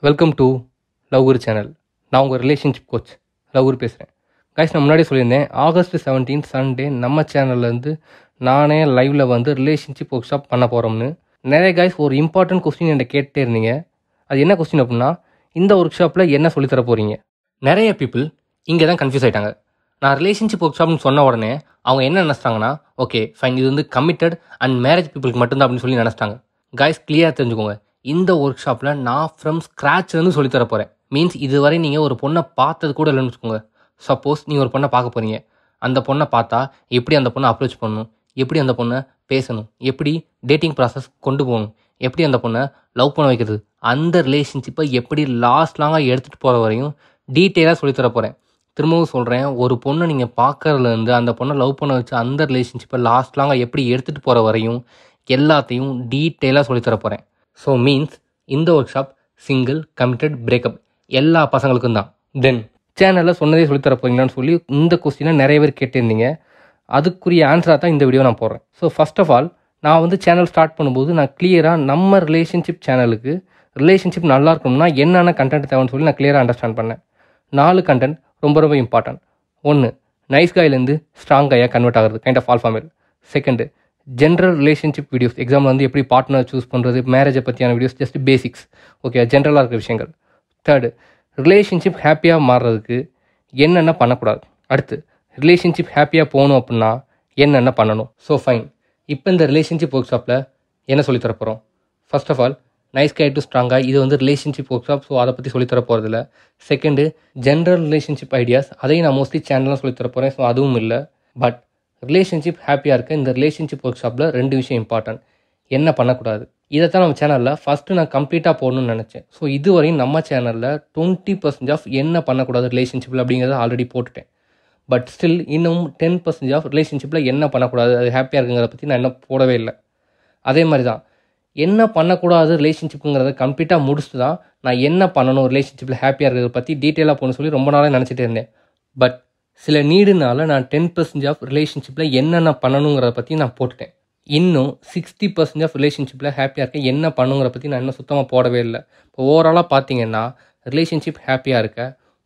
Welcome to லவ்குரு channel. நான் உங்கள் relationship coach லவ்குரு பேசுகிறேன். கைஸ், நான் முன்னாடி சொல்லியிருந்தேன், ஆகஸ்ட் 17 சண்டே நம்ம சேனல்லேருந்து நானே லைவில் வந்து ரிலேஷன்ஷிப் ஒர்க் ஷாப் பண்ண போகிறோம்னு. நிறைய கைஸ் ஒரு இம்பார்ட்டன்ட் கொஸ்டின் என்கிட்ட கேட்டே இருந்தீங்க. அது என்ன கொஸ்டின் அப்படின்னா, இந்த ஒர்க் ஷாப்பில் என்ன சொல்லித்தர போகிறீங்க? நிறைய பீப்புள் இங்கே தான் கன்ஃபியூஸ் ஆகிட்டாங்க. நான் ரிலேஷன்ஷிப் ஒர்க் ஷாப்னு சொன்ன உடனே அவங்க என்ன நினச்சிட்டாங்கன்னா, ஓகே ஃபைன், இது வந்து கமிட்டட் அண்ட் மேரேஜ் பீப்புளுக்கு மட்டும்தான் அப்படின்னு சொல்லி நினச்சிட்டாங்க. கைஸ், கிளியராக தெரிஞ்சுக்கோங்க, இந்த ஒர்க் ஷாப்பில் நான் ஃப்ரம் ஸ்க்ராட்ச்லேருந்து சொல்லித்தர போகிறேன். மீன்ஸ் இதுவரை நீங்கள் ஒரு பொண்ணை பார்த்தது கூட இல்லைன்னு வச்சுக்கோங்க. சப்போஸ் நீங்கள் ஒரு பொண்ணை பார்க்க போகிறீங்க, அந்த பொண்ணை பார்த்தா எப்படி அந்த பொண்ணை அப்ரோச் பண்ணணும், எப்படி அந்த பொண்ணை பேசணும், எப்படி டேட்டிங் ப்ராசஸ் கொண்டு போகணும், எப்படி அந்த பொண்ணை லவ் பண்ண வைக்கிறது, அந்த ரிலேஷன்ஷிப்பை எப்படி லாங்காக எடுத்துகிட்டு போகிற வரையும் டீட்டெயிலாக சொல்லித்தர போகிறேன். திரும்பவும் சொல்கிறேன், ஒரு பொண்ணை நீங்கள் பார்க்கறதுலேருந்து அந்த பொண்ணை லவ் பண்ண வச்சு அந்த ரிலேஷன்ஷிப்பை லாங்காக எப்படி எடுத்துகிட்டு போகிற வரையும் எல்லாத்தையும் டீட்டெயிலாக சொல்லித்தர போகிறேன். ஸோ மீன்ஸ் இந்த work shop single, committed, breakup எல்லா பசங்களுக்கும் தான். தென் சேனலில் சொன்னதே சொல்லித்தர போறீங்களான்னு சொல்லி இந்த கொஸ்டினை நிறைய பேர் கேட்டிருந்தீங்க. அதுக்குரிய ஆன்சராக தான் இந்த வீடியோ நான் போடுறேன். ஸோ ஃபர்ஸ்ட் ஆஃப் ஆல், நான் வந்து சேனல் ஸ்டார்ட் பண்ணும்போது நான் கிளியராக நம்ம ரிலேஷன்ஷிப் சேனலுக்கு ரிலேஷன்ஷிப் நல்லா இருக்கணும்னா என்னென்ன கண்டென்ட் தேவைன்னு சொல்லி நான் கிளியராக அண்டர்ஸ்டாண்ட் பண்ணேன். 4 கண்டென்ட் ரொம்ப இம்பார்ட்டன்ட். 1, நைஸ் காயிலேருந்து ஸ்ட்ராங் காயாக கன்வெர்ட் ஆகிறது, கைண்ட் ஆஃப் ஆல்ஃபா மேல். Second, general relationship videos, example வந்து எப்படி பார்ட்னர் சூஸ் பண்ணுறது, மேரேஜை பற்றியான வீடியோஸ், ஜஸ்ட் பேசிக்ஸ், ஓகே, ஜென்ரலாக இருக்கிற விஷயங்கள். தேர்டு, ரிலேஷன்ஷிப் ஹாப்பியாக மாறுறதுக்கு என்னென்ன பண்ணக்கூடாது. அடுத்து, ரிலேஷன்ஷிப் ஹாப்பியாக போகணும் அப்படின்னா என்னென்ன பண்ணணும். ஸோ ஃபைன், இப்போ இந்த ரிலேஷன்ஷிப் ஒர்க் ஷாப்பில் என்ன சொல்லித்தர போகிறோம்? ஃபர்ஸ்ட் ஆஃப் ஆல், நைஸ் கை டு ஸ்ட்ராங்காக, இது வந்து ரிலேஷன்ஷிப் ஒர்க் ஷாப், ஸோ அதை பற்றி சொல்லித்தர போகிறதில்ல. செகண்டு, ஜென்ரல் ரிலேஷன்ஷிப் ஐடியாஸ், அதையும் நான் மோஸ்ட்லி சேனல்லாம் சொல்லித்தர போகிறேன், ஸோ அதுவும் இல்லை. பட் ரிலேஷன்ஷிப் ஹாப்பியாக இருக்க இந்த ரிலேஷன்ஷிப் ஒர்க் ஷாப்பில் 2 விஷயம் இம்பார்ட்டன்ட். என்ன பண்ணக்கூடாது, இதைத்தான் நம்ம சேனலில் ஃபஸ்ட்டு நான் கம்ப்ளீட்டாக போடணும்னு நினச்சேன். ஸோ இதுவரையும் நம்ம சேனலில் 20% ஆஃப் என்ன பண்ணக்கூடாது ரிலேஷன்ஷிப்பில் அப்படிங்கிறத ஆல்ரெடி போட்டுட்டேன். பட் ஸ்டில் இன்னும் 10% ஆஃப் ரிலேஷன்ஷிப்பில் என்ன பண்ணக்கூடாது, அது ஹாப்பியாக இருக்குங்கிறத பற்றி நான் இன்னும் போடவே இல்லை. அதே மாதிரி தான் என்ன பண்ணக்கூடாது ரிலேஷன்ஷிப்புங்கிறத கம்ப்ளீட்டாக முடிச்சுட்டு தான் நான் என்ன பண்ணணும் ரிலேஷன்ஷிப்பில் ஹாப்பியாக இருக்கிறத பற்றி டீட்டெயிலாக போகணும்னு சொல்லி ரொம்ப நாளாக நினச்சிட்டே இருந்தேன். பட் சில நீடுனால நான் 10% ஆஃப் ரிலேஷன்ஷிப்பில் என்னென்ன பண்ணணுங்கிறத பற்றி நான் போட்டுட்டேன். இன்னும் 60% ஆஃப் ரிலேஷன்ஷிப்பில் ஹாப்பியாக இருக்க என்ன பண்ணுங்கிறத பற்றி நான் இன்னும் சுத்தமாக போடவே இல்லை. இப்போ ஓவராலாக பார்த்தீங்கன்னா ரிலேஷன்ஷிப் ஹாப்பியாக இருக்க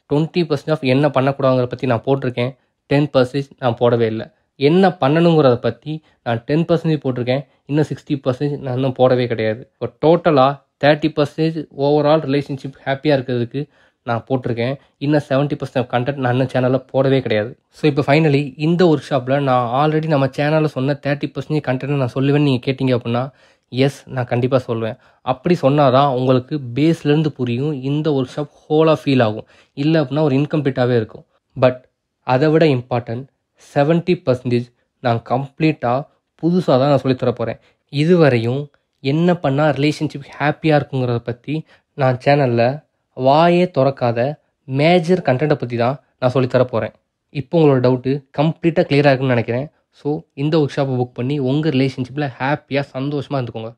20% ஆஃப் என்ன பண்ணக்கூடாதுங்கிறத பற்றி நான் போட்டிருக்கேன். 10% நான் போடவே இல்லை. என்ன பண்ணணுங்கிறத பற்றி நான் 10% போட்டிருக்கேன். இன்னும் 60% நான் இன்னும் போடவே கிடையாது. இப்போ டோட்டலாக 30% ஓவரால் ரிலேஷன்ஷிப் ஹாப்பியாக இருக்கிறதுக்கு நான் போட்டிருக்கேன். இன்னும் 70% ஆஃப் கண்டென்ட் நான் இன்னும் சேனலில் போடவே கிடையாது. ஸோ இப்போ ஃபைனலி இந்த ஒர்க் ஷாப்பில் நான் ஆல்ரெடி நம்ம சேனலில் சொன்ன 30% கண்டென்ட் நான் சொல்லுவேன்னு நீங்கள் கேட்டிங்க அப்படின்னா, எஸ், நான் கண்டிப்பாக சொல்லுவேன். அப்படி சொன்னால் தான் உங்களுக்கு பேஸ்லேருந்து புரியும், இந்த ஒர்க் ஷாப் ஹோலாக ஃபீல் ஆகும். இல்லை அப்படின்னா ஒரு இன்கம்ப்ளீட்டாகவே இருக்கும். பட் அதை விட இம்பார்ட்டன்ட் 70% நான் கம்ப்ளீட்டாக புதுசாக தான் நான் சொல்லித்தர போகிறேன். இதுவரையும் என்ன பண்ணால் ரிலேஷன்ஷிப் ஹாப்பியாக இருக்குங்கிறத பற்றி நான் சேனலில் வாயே திறக்காத மேஜர் கண்டென்ட்டை பற்றி தான் நான் சொல்லித்தர போகிறேன். இப்போ உங்களோட டவுட்டு கம்ப்ளீட்டாக கிளியராக இருக்குன்னு நினைக்கிறேன். ஸோ இந்த ஒர்க் ஷாப்பை புக் பண்ணி உங்கள் ரிலேஷன்ஷிப்பில் ஹாப்பியாக சந்தோஷமாக இருந்துக்கோங்க.